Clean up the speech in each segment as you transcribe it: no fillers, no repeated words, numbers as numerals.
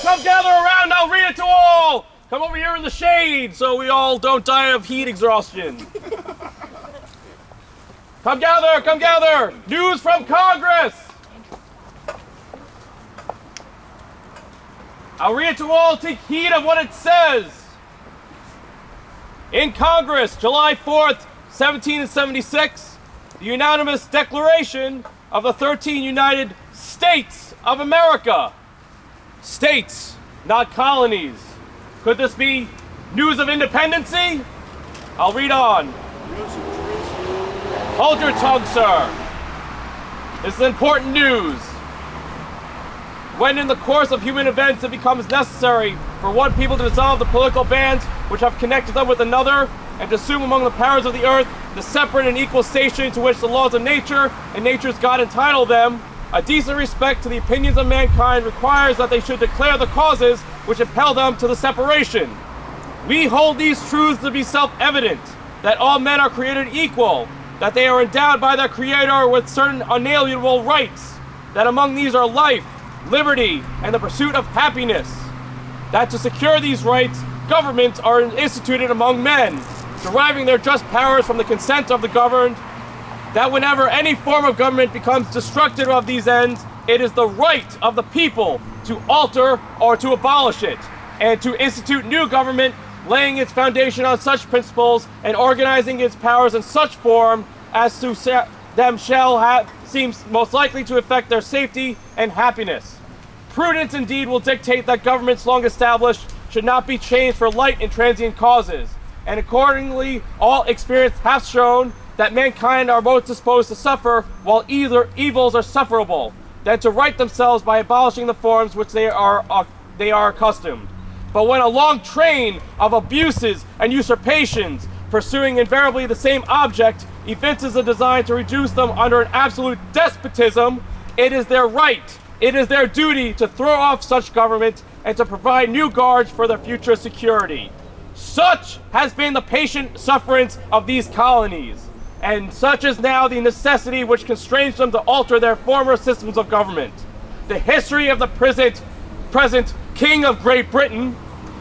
come gather around, I'll read it to all! Come over here in the shade so we all don't die of heat exhaustion. Come gather, come gather! News from Congress! I'll read it to all, take heed of what it says. In Congress, July 4th, 1776, the unanimous declaration of the 13 United States of America. States, not colonies. Could this be news of independency? I'll read on. Hold your tongue, sir. This is important news. When in the course of human events it becomes necessary for one people to dissolve the political bands which have connected them with another, and to assume among the powers of the earth the separate and equal station to which the laws of nature and nature's God entitle them, a decent respect to the opinions of mankind requires that they should declare the causes which impel them to the separation. We hold these truths to be self-evident, that all men are created equal, that they are endowed by their Creator with certain unalienable rights, that among these are life, liberty, and the pursuit of happiness, that to secure these rights, governments are instituted among men, deriving their just powers from the consent of the governed, that whenever any form of government becomes destructive of these ends, it is the right of the people to alter or to abolish it, and to institute new government, laying its foundation on such principles and organizing its powers in such form as to them shall seems most likely to affect their safety and happiness. Prudence indeed will dictate that governments long established should not be changed for light and transient causes, and accordingly all experience hath shown that mankind are most disposed to suffer while either evils are sufferable, than to right themselves by abolishing the forms which they are accustomed. But when a long train of abuses and usurpations, pursuing invariably the same object, evinces a design to reduce them under an absolute despotism, it is their right, it is their duty to throw off such government and to provide new guards for their future security. Such has been the patient sufferance of these colonies, and such is now the necessity which constrains them to alter their former systems of government. The history of the present King of Great Britain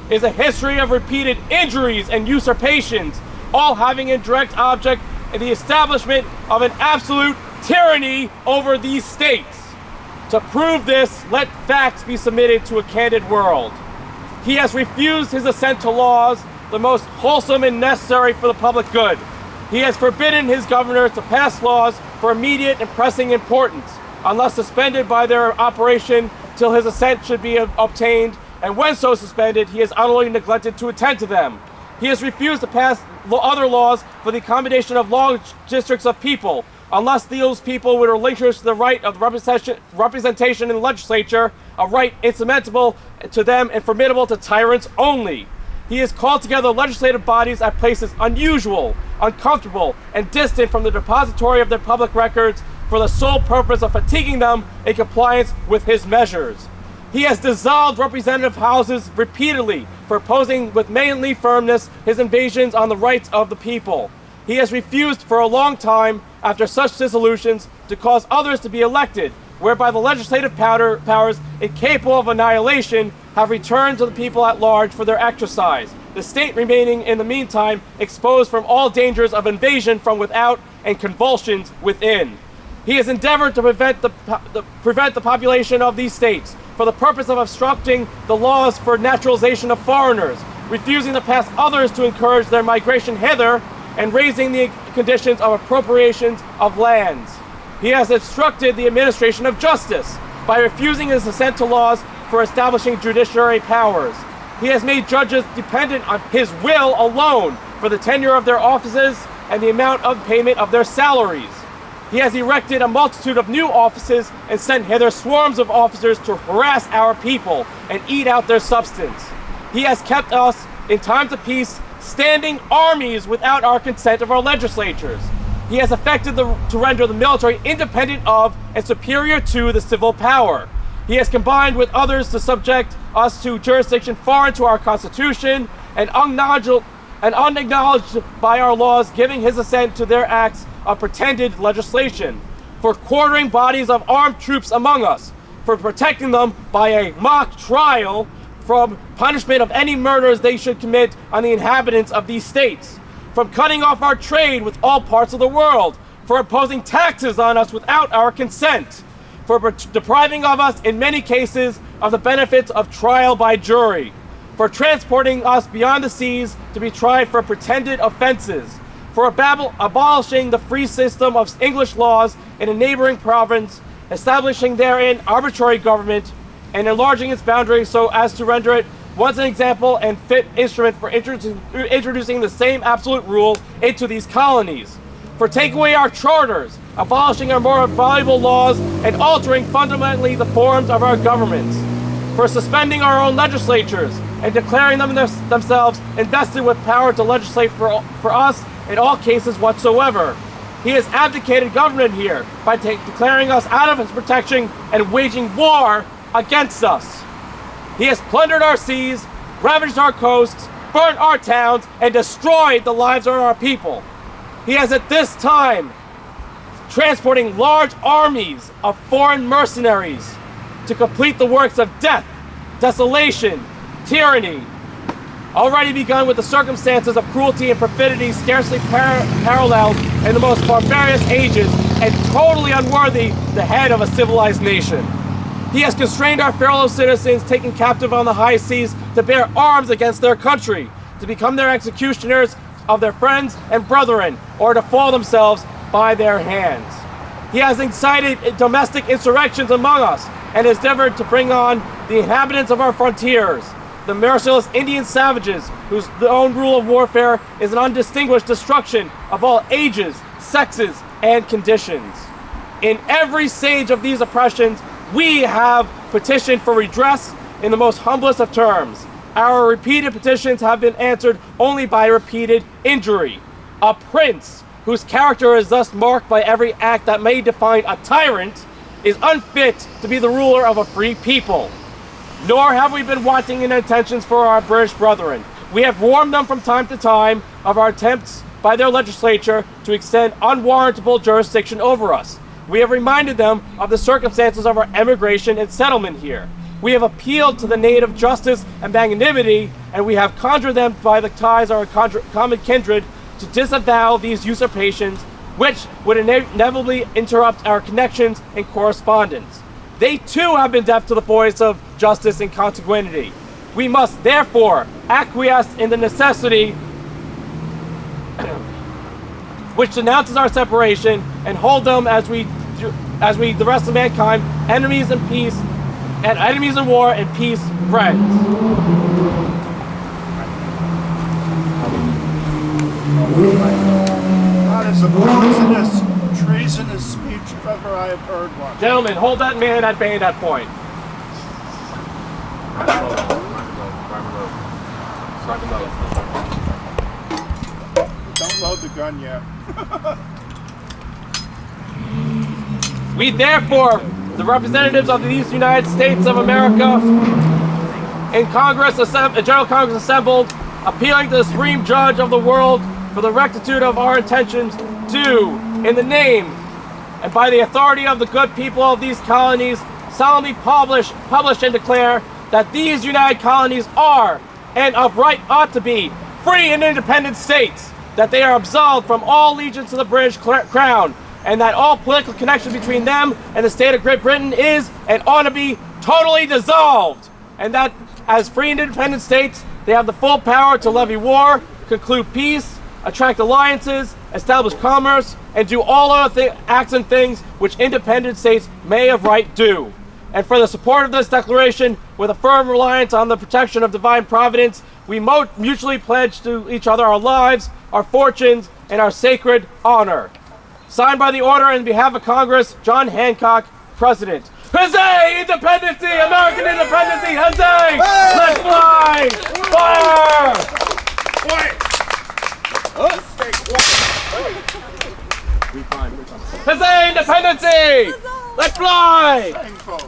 is a history of repeated injuries and usurpations, all having in direct object the establishment of an absolute tyranny over these states. To prove this, let facts be submitted to a candid world. He has refused his assent to laws, the most wholesome and necessary for the public good. He has forbidden his governors to pass laws for immediate and pressing importance, unless suspended by their operation till his assent should be obtained, and when so suspended, he has utterly neglected to attend to them. He has refused to pass other laws for the accommodation of large districts of people, unless those people would relinquish the right of representation in the legislature, a right insurmountable to them and formidable to tyrants only. He has called together legislative bodies at places unusual, uncomfortable, and distant from the depository of their public records for the sole purpose of fatiguing them in compliance with his measures. He has dissolved representative houses repeatedly for opposing with manly firmness his invasions on the rights of the people. He has refused for a long time, after such dissolutions, to cause others to be elected, whereby the legislative powers, incapable of annihilation, have returned to the people at large for their exercise, the state remaining in the meantime exposed from all dangers of invasion from without and convulsions within. He has endeavored to prevent the population of these states for the purpose of obstructing the laws for naturalization of foreigners, refusing to pass others to encourage their migration hither, and raising the conditions of appropriations of lands. He has obstructed the administration of justice by refusing his assent to laws for establishing judiciary powers. He has made judges dependent on his will alone for the tenure of their offices and the amount of payment of their salaries. He has erected a multitude of new offices and sent hither swarms of officers to harass our people and eat out their substance. He has kept us, in times of peace, standing armies without our consent of our legislatures. He has effected to render the military independent of and superior to the civil power. He has combined with others to subject us to jurisdiction foreign to our Constitution and unacknowledged by our laws, giving his assent to their acts of pretended legislation, for quartering bodies of armed troops among us, for protecting them by a mock trial, from punishment of any murders they should commit on the inhabitants of these states, from cutting off our trade with all parts of the world, for imposing taxes on us without our consent, for depriving of us, in many cases, of the benefits of trial by jury, for transporting us beyond the seas to be tried for pretended offenses, for abolishing the free system of English laws in a neighboring province, establishing therein arbitrary government, and enlarging its boundaries so as to render it once an example and fit instrument for introducing the same absolute rule into these colonies, for taking away our charters, abolishing our more valuable laws, and altering fundamentally the forms of our governments, for suspending our own legislatures and declaring them themselves invested with power to legislate for us in all cases whatsoever. He has abdicated government here by declaring us out of his protection and waging war against us. He has plundered our seas, ravaged our coasts, burnt our towns, and destroyed the lives of our people. He has at this time transporting large armies of foreign mercenaries to complete the works of death, desolation, tyranny, already begun with the circumstances of cruelty and perfidy scarcely paralleled in the most barbarous ages and totally unworthy the head of a civilized nation. He has constrained our fellow citizens taken captive on the high seas to bear arms against their country, to become their executioners of their friends and brethren, or to fall themselves by their hands. He has incited domestic insurrections among us and has endeavored to bring on the inhabitants of our frontiers, the merciless Indian savages whose own rule of warfare is an undistinguished destruction of all ages, sexes, and conditions. In every stage of these oppressions, we have petitioned for redress in the most humblest of terms. Our repeated petitions have been answered only by repeated injury. A prince whose character is thus marked by every act that may define a tyrant is unfit to be the ruler of a free people. Nor have we been wanting in intentions for our British brethren. We have warned them from time to time of our attempts by their legislature to extend unwarrantable jurisdiction over us. We have reminded them of the circumstances of our emigration and settlement here. We have appealed to the native justice and magnanimity, and we have conjured them by the ties of our common kindred to disavow these usurpations, which would inevitably interrupt our connections and correspondence. They too have been deaf to the voice of justice and contiguity. We must therefore acquiesce in the necessity which denounces our separation and hold them as we the rest of mankind, enemies in peace, and enemies in war and peace, friends. That is a treasonous speech if ever I have heard one. Gentlemen, hold that man at bayonet point. Don't load the gun yet. We therefore, the representatives of these United States of America, in Congress, a General Congress assembled, appealing to the Supreme Judge of the world for the rectitude of our intentions, do, in the name and by the authority of the good people of these colonies, solemnly publish and declare that these United Colonies are, and of right ought to be, free and independent states, that they are absolved from all allegiance to the British Crown, and that all political connection between them and the state of Great Britain is and ought to be totally dissolved, and that as free and independent states, they have the full power to levy war, conclude peace, attract alliances, establish commerce, and do all other acts and things which independent states may of right do. And for the support of this declaration, with a firm reliance on the protection of divine providence, we mutually pledge to each other our lives, our fortunes, and our sacred honor. Signed by the order in behalf of Congress, John Hancock, President. Huzzay! Independency! American independency! Huzzay! Let's fly! Fire! Quiet! Stay quiet. Huzzay! Independency! Let's fly! Thankful.